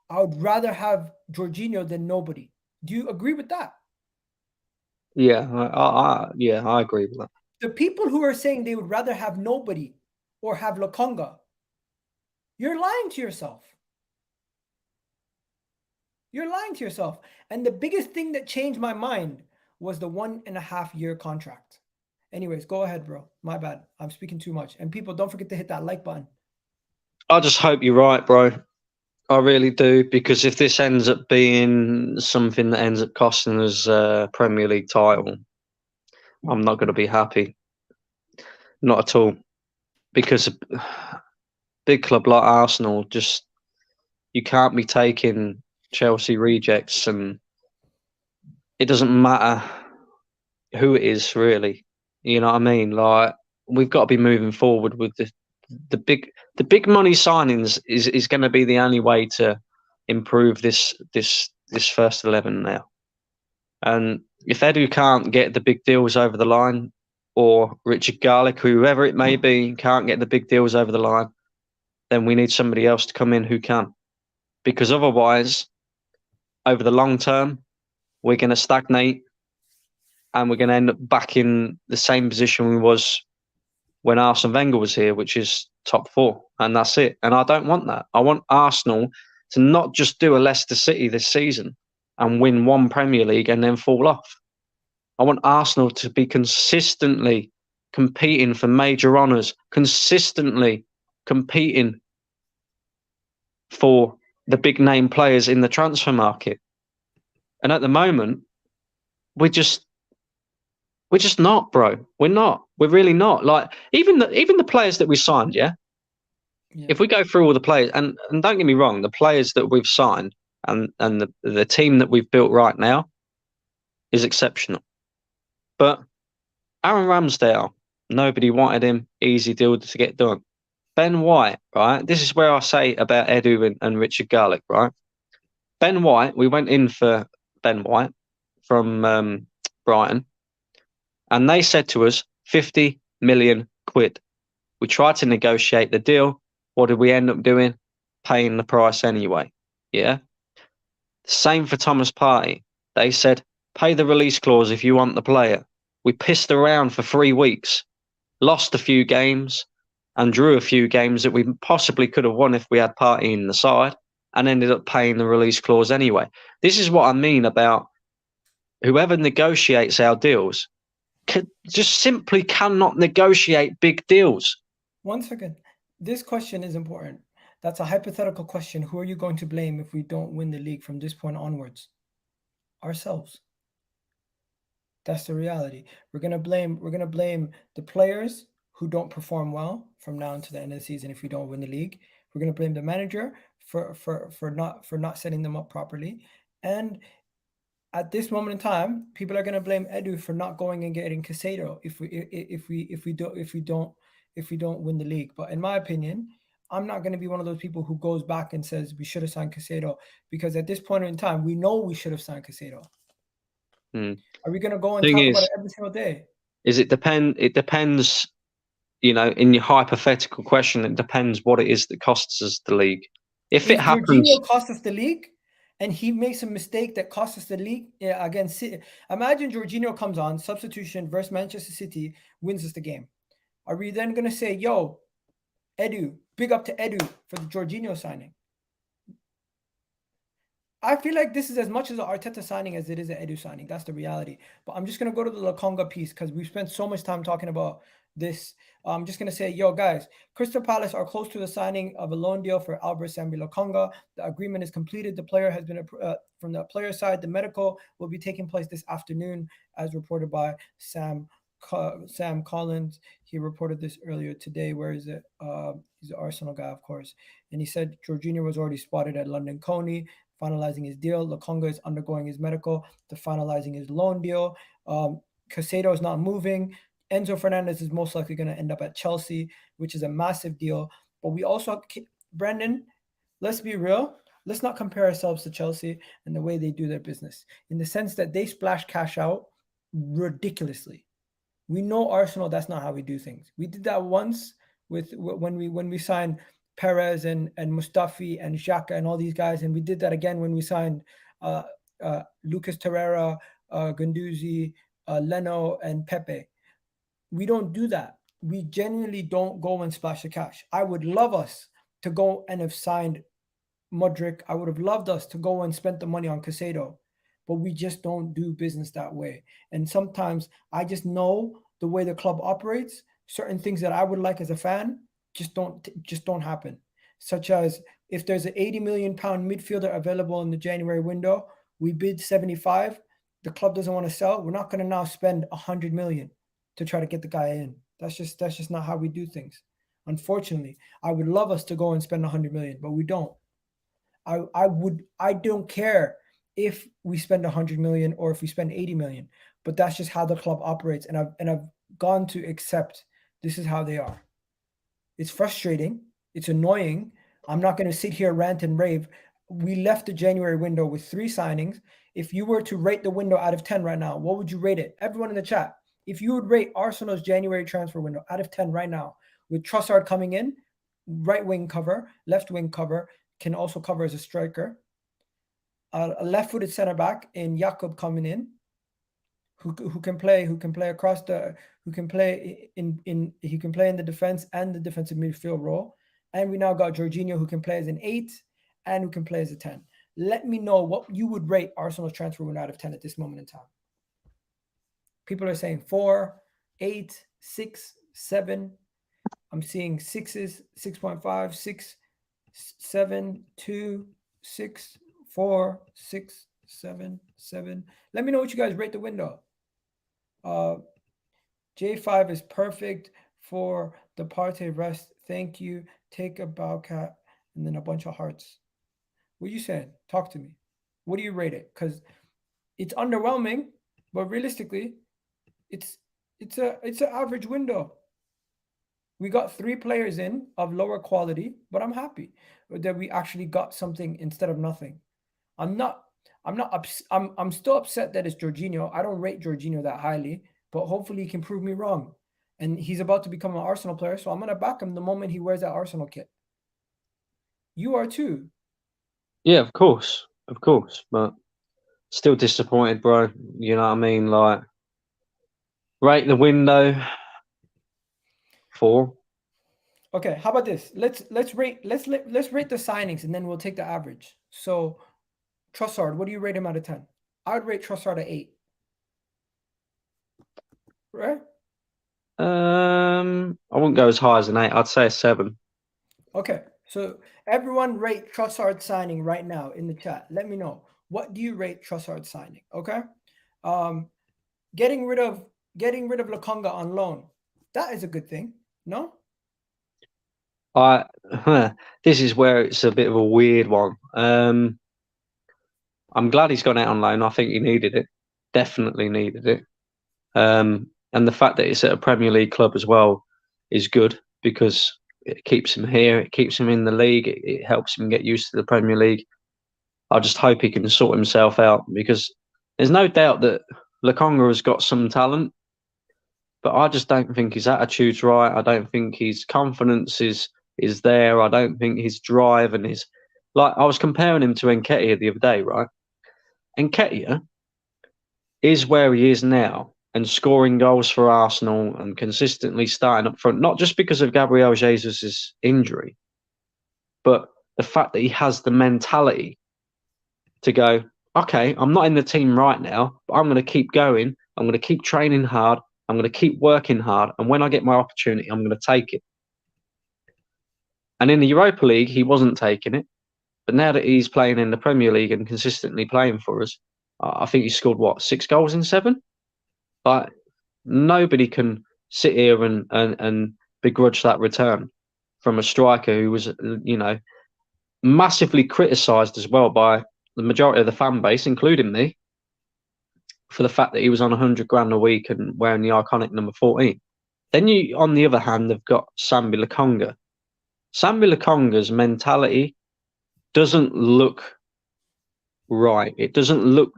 I would rather have Jorginho than nobody. Do you agree with that? Yeah, I agree with that. The people who are saying they would rather have nobody or have Lokonga, you're lying to yourself. You're lying to yourself. And the biggest thing that changed my mind was the 1.5-year contract. Anyways, go ahead, bro. My bad. I'm speaking too much. And people, don't forget to hit that like button. I just hope you're right, bro. I really do, because if this ends up being something that ends up costing us a Premier League title, I'm not going to be happy. Not at all. Because a big club like Arsenal, just, you can't be taking Chelsea rejects, and it doesn't matter who it is, really. You know what I mean? Like, we've got to be moving forward with the big money signings is going to be the only way to improve this first 11 now. And if Edu can't get the big deals over the line, or Richard Garlick, whoever it may be, can't get the big deals over the line, then we need somebody else to come in who can. Because otherwise, over the long term, we're going to stagnate, and we're going to end up back in the same position we was when Arsene Wenger was here, which is top 4, and that's it. And I don't want that. I want Arsenal to not just do a Leicester City this season and win one Premier League and then fall off. I want Arsenal to be consistently competing for major honours, consistently competing for the big name players in the transfer market. And at the moment, we're just not, bro. We're not. We're really not. Like, even the players that we signed, yeah? If we go through all the players, and don't get me wrong, the players that we've signed and the team that we've built right now is exceptional. But Aaron Ramsdale, nobody wanted him. Easy deal to get done. Ben White, right? This is where I say about Edu and Richard Garlick, right? Ben White, we went in for Ben White from Brighton, and they said to us, 50 million quid. We tried to negotiate the deal. What did we end up doing? Paying the price anyway. Yeah. Same for Thomas Partey. They said, pay the release clause if you want the player. We pissed around for 3 weeks, lost a few games, and drew a few games that we possibly could have won if we had Partey in the side, and ended up paying the release clause anyway. This is what I mean about whoever negotiates our deals just simply cannot negotiate big deals. 1 second. This question is important. That's a hypothetical question. Who are you going to blame if we don't win the league from this point onwards? Ourselves. That's the reality. We're gonna blame the players who don't perform well from now until the end of the season if we don't win the league. We're gonna blame the manager for not setting them up properly. And at this moment in time, people are gonna blame Edu for not going and getting Caicedo if we don't win the league. But in my opinion, I'm not going to be one of those people who goes back and says we should have signed Caicedo, because at this point in time, we know we should have signed Caicedo. Are we going to go and talk about it every single day? It depends, you know, in your hypothetical question, it depends what it is that costs us the league. If it happens, Jorginho costs us the league, and he makes a mistake that costs us the league against City. Imagine Jorginho comes on, substitution versus Manchester City, wins us the game. Are we then going to say, yo, Edu, big up to Edu for the Jorginho signing? I feel like this is as much as an Arteta signing as it is an Edu signing. That's the reality. But I'm just going to go to the Lokonga piece because we've spent so much time talking about this. I'm just going to say, yo, guys, Crystal Palace are close to the signing of a loan deal for Albert Sambi Lokonga. The agreement is completed. The player has been, from the player side, the medical will be taking place this afternoon, as reported by Sam Collins. He reported this earlier today. Where is it? He's an Arsenal guy, of course. And he said Jorginho was already spotted at London Coney, finalizing his deal. Lokonga is undergoing his medical to finalizing his loan deal. Caicedo is not moving. Enzo Fernandez is most likely going to end up at Chelsea, which is a massive deal. But we also, Brendan, let's be real. Let's not compare ourselves to Chelsea and the way they do their business, in the sense that they splash cash out ridiculously. We know Arsenal, that's not how we do things. We did that once with when we signed Perez and Mustafi and Xhaka and all these guys, and we did that again when we signed Lucas Torreira, Guendouzi, Leno, and Pepe. We don't do that. We genuinely don't go and splash the cash. I would love us to go and have signed Modric. I would have loved us to go and spend the money on Caicedo. but we just don't do business that way. And sometimes I just know the way the club operates. Certain things that I would like as a fan just don't happen. Such as if there's an 80 million pound midfielder available in the January window, we bid 75. The club doesn't want to sell. We're not going to now spend 100 million to try to get the guy in. That's just not how we do things. Unfortunately, I would love us to go and spend 100 million, but we don't. I don't care if we spend 100 million or if we spend 80 million, but that's just how the club operates, and I've gone to accept this is how they are. It's frustrating, it's annoying. I'm not going to sit here rant and rave. We left the January window with 3 signings. If you were to rate the window out of 10 right now, what would you rate it? Everyone in the chat, if you would rate Arsenal's January transfer window out of 10 right now, with Trossard coming in, right wing cover, left wing cover, can also cover as a striker, a left-footed center back in Jakob coming in, who can play across the, who can play in the defense and the defensive midfield role, and we now got Jorginho who can play as an 8 and who can play as a 10. Let me know what you would rate Arsenal's transfer window out of 10 at this moment in time. People are saying 4, 8, 6, 7. I'm seeing 6s, 6.5, 6, 7, 2, 6, 4, 6, 7, 7. Let me know what you guys rate the window. J5 is perfect for the Partey rest. Thank you. Take a bow cat and then a bunch of hearts. What are you saying? Talk to me. What do you rate it? Because it's underwhelming, but realistically, it's an average window. We got 3 players in of lower quality, but I'm happy that we actually got something instead of nothing. I'm still upset that it's Jorginho. I don't rate Jorginho that highly, but hopefully he can prove me wrong. And he's about to become an Arsenal player, so I'm going to back him the moment he wears that Arsenal kit. You are too. Yeah, of course, but still disappointed, bro. You know what I mean? Like, rate the window 4. Okay, how about this? Let's rate the signings and then we'll take the average. So, Trossard, what do you rate him out of 10? I would rate Trossard at 8. Right? I wouldn't go as high as an 8. I'd say a 7. Okay, so everyone rate Trossard signing right now in the chat. Let me know. What do you rate Trossard signing? Okay. Getting rid of Lokonga on loan. That is a good thing. No? This is where it's a bit of a weird one. I'm glad he's gone out on loan. I think he needed it. Definitely needed it. And the fact that it's at a Premier League club as well is good because it keeps him here. It keeps him in the league. It helps him get used to the Premier League. I just hope he can sort himself out because there's no doubt that Lokonga has got some talent, but I just don't think his attitude's right. I don't think his confidence is there. I don't think his drive and his, like, I was comparing him to Nketiah the other day, right? Nketiah is where he is now and scoring goals for Arsenal and consistently starting up front, not just because of Gabriel Jesus' injury, but the fact that he has the mentality to go, okay, I'm not in the team right now, but I'm going to keep going. I'm going to keep training hard. I'm going to keep working hard. And when I get my opportunity, I'm going to take it. And in the Europa League, he wasn't taking it. But now that he's playing in the Premier League and consistently playing for us, I think he scored, what, 6 goals in 7? But nobody can sit here and begrudge that return from a striker who was, you know, massively criticised as well by the majority of the fan base, including me, for the fact that he was on 100 grand a week and wearing the iconic number 14. Then you, on the other hand, have got Sambi Lokonga. Sambi Lokonga's mentality doesn't look right. It doesn't look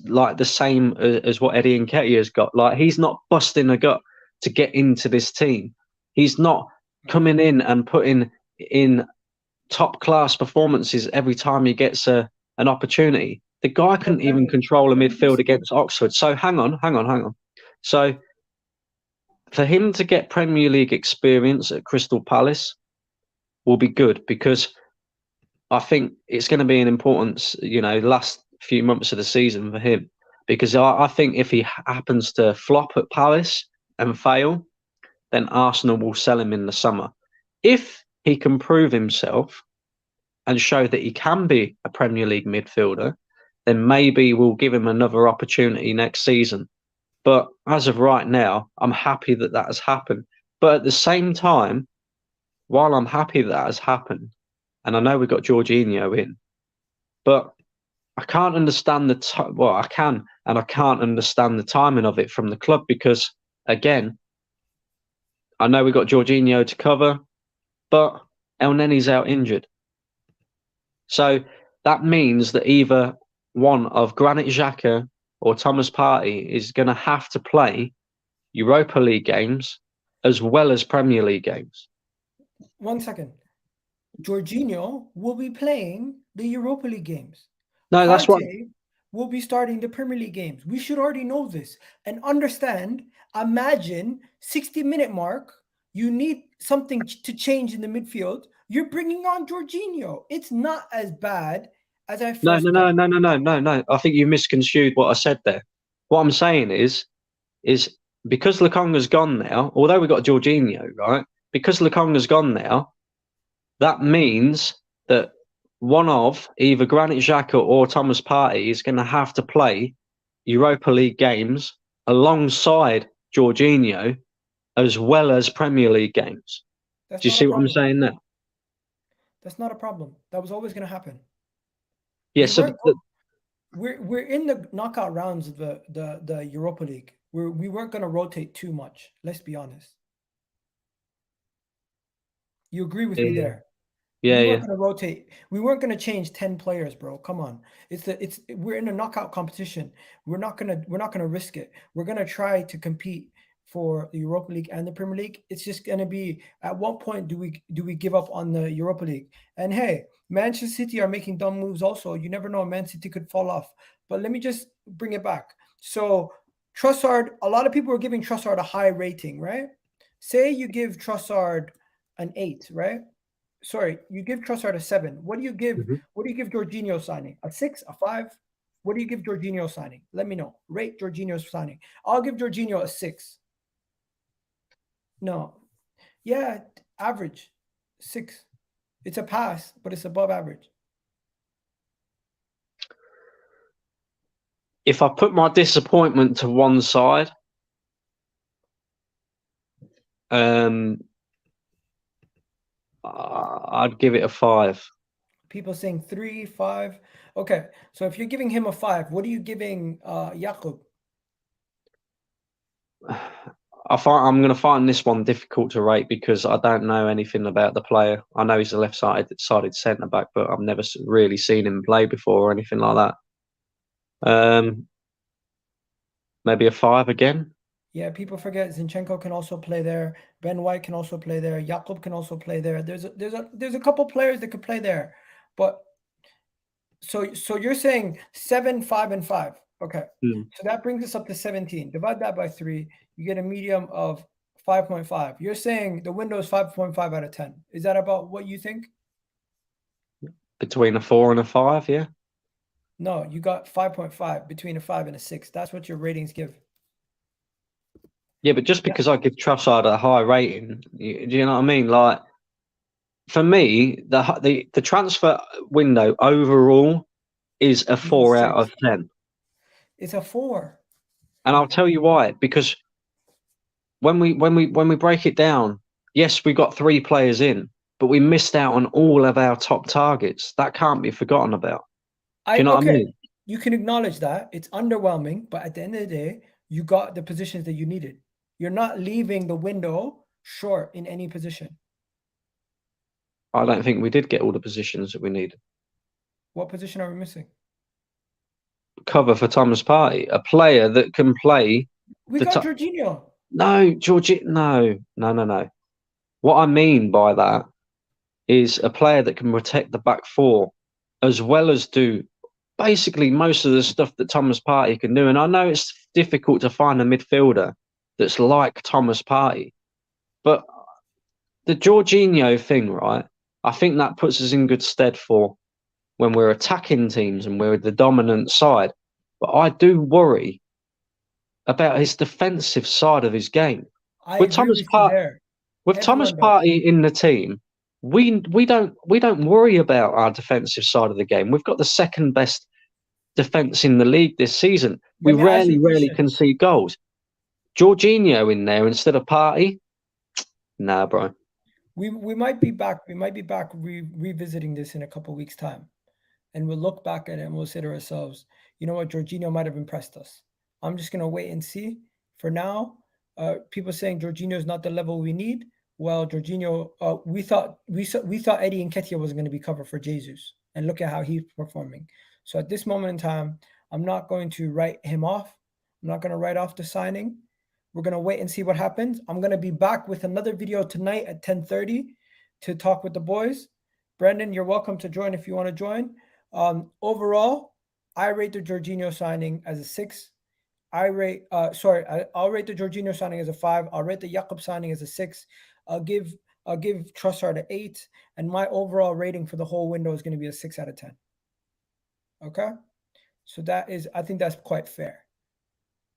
like the same as what Eddie Nketiah has got. Like, he's not busting a gut to get into this team. He's not coming in and putting in top class performances every time he gets an opportunity. The guy couldn't even control a midfield against Oxford. So hang on. So for him to get Premier League experience at Crystal Palace will be good because I think it's going to be an important, you know, last few months of the season for him, because I think if he happens to flop at Palace and fail, then Arsenal will sell him in the summer. If he can prove himself and show that he can be a Premier League midfielder, then maybe we'll give him another opportunity next season. But as of right now, I'm happy that that has happened. But at the same time, while I'm happy that has happened, and I know we've got Jorginho in, but I can't understand I can, and I can't understand the timing of it from the club because, again, I know we've got Jorginho to cover, but El Neny's out injured. So that means that either one of Granit Xhaka or Thomas Partey is going to have to play Europa League games as well as Premier League games. 1 second. Jorginho will be playing the Europa League games. No, that's what will be starting the Premier League games. We should already know this and understand. Imagine 60-minute mark. You need something to change in the midfield. You're bringing on Jorginho. It's not as bad as I first thought. No. I think you misconstrued what I said there. What I'm saying is because Lokonga's gone now, although we've got Jorginho, right? Because Lokonga's gone now, that means that one of either Granit Xhaka or Thomas Partey is going to have to play Europa League games alongside Jorginho as well as Premier League games. Do you see what I'm saying there? That's not a problem. That was always going to happen. Yes. We're in the knockout rounds of the Europa League. We weren't going to rotate too much. Let's be honest. You agree with me there? Yeah, we weren't going to rotate. We weren't going to change 10 players, bro. Come on. We're in a knockout competition. We're not gonna risk it. We're gonna try to compete for the Europa League and the Premier League. It's just gonna be, at what point do we give up on the Europa League? And hey, Manchester City are making dumb moves also. You never know, Man City could fall off. But let me just bring it back. So Trossard, a lot of people are giving Trossard a high rating, right? Say you give Trossard an 8, right? Sorry, you give Trossard a 7. What do you give? Mm-hmm. What do you give Jorginho signing? A 6, a 5? What do you give Jorginho signing? Let me know. Rate Jorginho's signing. I'll give Jorginho a 6. No, yeah, average 6. It's a pass, but it's above average. If I put my disappointment to one side, I'd give it a 5. People saying 3, 5. Okay, so if you're giving him a 5, what are you giving Jakub? I'm going to find this one difficult to rate because I don't know anything about the player. I know he's a left-sided centre back, but I've never really seen him play before or anything like that. Maybe a 5 again. Yeah, people forget Zinchenko can also play there. Ben White can also play there. Jakub can also play there. There's a couple players that could play there. But so you're saying 7, 5, and 5. Okay. So that brings us up to 17. Divide that by 3. You get a medium of 5.5. You're saying the window is 5.5 out of 10. Is that about what you think? Between a 4 and a 5, yeah. No, you got 5.5 between a 5 and a 6. That's what your ratings give. Yeah, but just because I give Trossard a high rating, do you know what I mean? Like, for me, the transfer window overall is a 4 out of 10. It's a 4. And I'll tell you why. Because when we break it down, yes, we got 3 players in, but we missed out on all of our top targets. That can't be forgotten about. Do you know what I mean? You can acknowledge that. It's underwhelming, but at the end of the day, you got the positions that you needed. You're not leaving the window short in any position. I don't think we did get all the positions that we needed. What position are we missing? Cover for Thomas Partey, a player that can play. We got Jorginho. No, no. What I mean by that is a player that can protect the back 4 as well as do basically most of the stuff that Thomas Partey can do. And I know it's difficult to find a midfielder that's like Thomas Partey, but the Jorginho thing, right? I think that puts us in good stead for when we're attacking teams and we're the dominant side. But I do worry about his defensive side of his game. I With agree Thomas with you there. Thomas Everyone does. Partey in the team, we don't worry about our defensive side of the game. We've got the second best defense in the league this season. We Let me ask you a rarely question. concede goals. Jorginho in there instead of Partey? Nah, bro. We might be back. We might be back revisiting this in a couple weeks' time, and we'll look back at it and we'll say to ourselves, you know what, Jorginho might have impressed us. I'm just gonna wait and see. For now, people saying Jorginho is not the level we need. Well, Jorginho, we thought Eddie Nketiah wasn't going to be covered for Jesus, and look at how he's performing. So at this moment in time, I'm not going to write him off. I'm not going to write off the signing. We're going to wait and see what happens. I'm going to be back with another video tonight at 10:30 to talk with the boys. Brendan, you're welcome to join if you want to join. Overall, I rate the Jorginho signing as a 6. I'll rate the Jorginho signing as a 5. I'll rate the Jakub signing as a 6. I'll give Trossard an 8, and my overall rating for the whole window is going to be a 6 out of 10. Okay, so I think that's quite fair.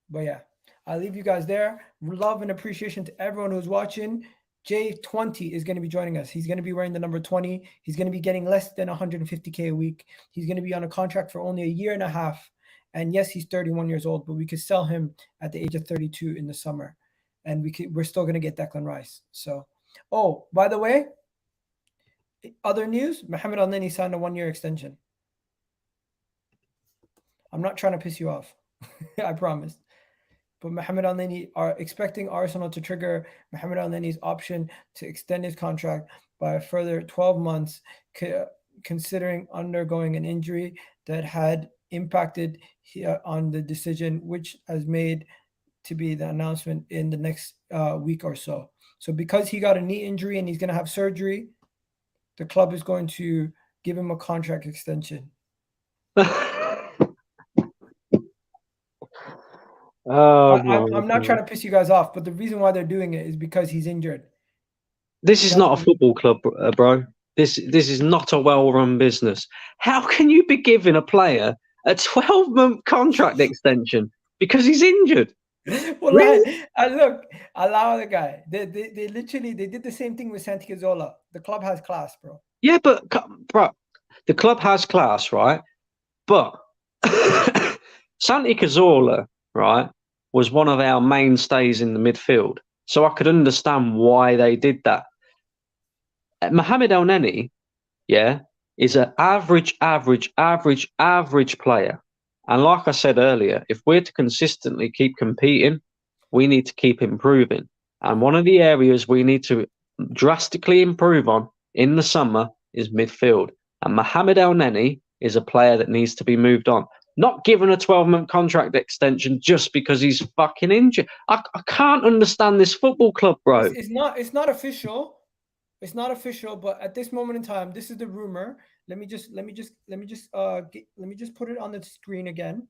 But yeah, I'll leave you guys there. Love and appreciation to everyone who's watching. J20 is going to be joining us. He's going to be wearing the number 20. He's going to be getting less than 150K a week. He's going to be on a contract for only a year and a half. And yes, he's 31 years old, but we could sell him at the age of 32 in the summer. And we're still going to get Declan Rice. So, oh, by the way, other news, Mohamed Neny signed a 1-year extension. I'm not trying to piss you off. I promise. But Mohamed Neny are expecting Arsenal to trigger Mohamed Neny's option to extend his contract by a further 12 months, considering undergoing an injury that had impacted on the decision, which has made to be the announcement in the next week or so. So because he got a knee injury and he's going to have surgery, the club is going to give him a contract extension. I'm not trying to piss you guys off, but the reason why they're doing it is because he's injured. This is not a football club, bro. This is not a well-run business. How can you be giving a player a 12-month contract extension because he's injured? Well, really? Look, allow the guy. They did the same thing with Santi Cazorla. The club has class, bro. Yeah, but bro, the club has class, right? But Santi Cazorla, right, was one of our mainstays in the midfield, so I could understand why they did that. Mohamed Neny, yeah, is an average player. And like I said earlier, if we're to consistently keep competing, we need to keep improving. And one of the areas we need to drastically improve on in the summer is midfield. And Mohamed Neny is a player that needs to be moved on. Not given a 12-month contract extension just because he's fucking injured. I can't understand this football club, bro. It's not official. It's not official, but at this moment in time, this is the rumor. Let me just put it on the screen again.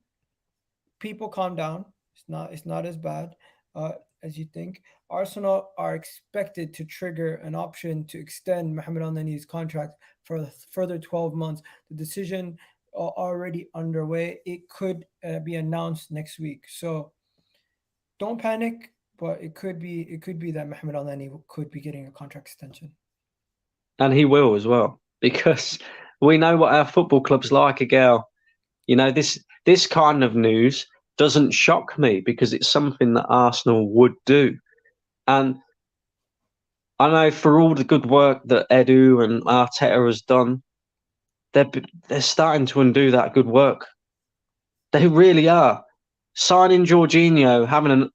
People, calm down. It's not as bad as you think. Arsenal are expected to trigger an option to extend Mohamed Neny's contract for a further 12 months. The decision already underway. It could be announced next week. So don't panic, but it could be that Mohamed Neny could be getting a contract extension. And he will as well, because we know what our football club's like, Agal. You know, this kind of news doesn't shock me because it's something that Arsenal would do. And I know for all the good work that Edu and Arteta has done, they're starting to undo that good work. They really are. Signing Jorginho, having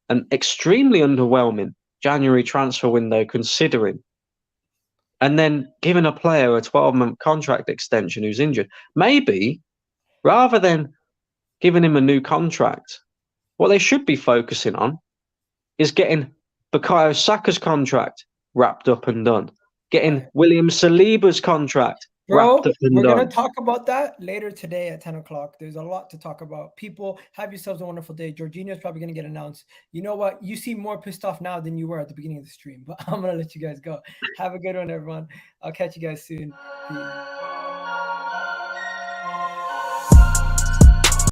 an extremely underwhelming January transfer window considering, and then giving a player a 12-month contract extension who's injured. Maybe, rather than giving him a new contract, what they should be focusing on is getting Bukayo Saka's contract wrapped up and done. Getting William Saliba's contract Bro, wrapped up and we're gonna done. talk about that later today at 10 o'clock. There's a lot to talk about. People, have yourselves a wonderful day. Jorginho's probably gonna get announced. You know what? You seem more pissed off now than you were at the beginning of the stream, but I'm gonna let you guys go. Have a good one, everyone. I'll catch you guys soon. Peace.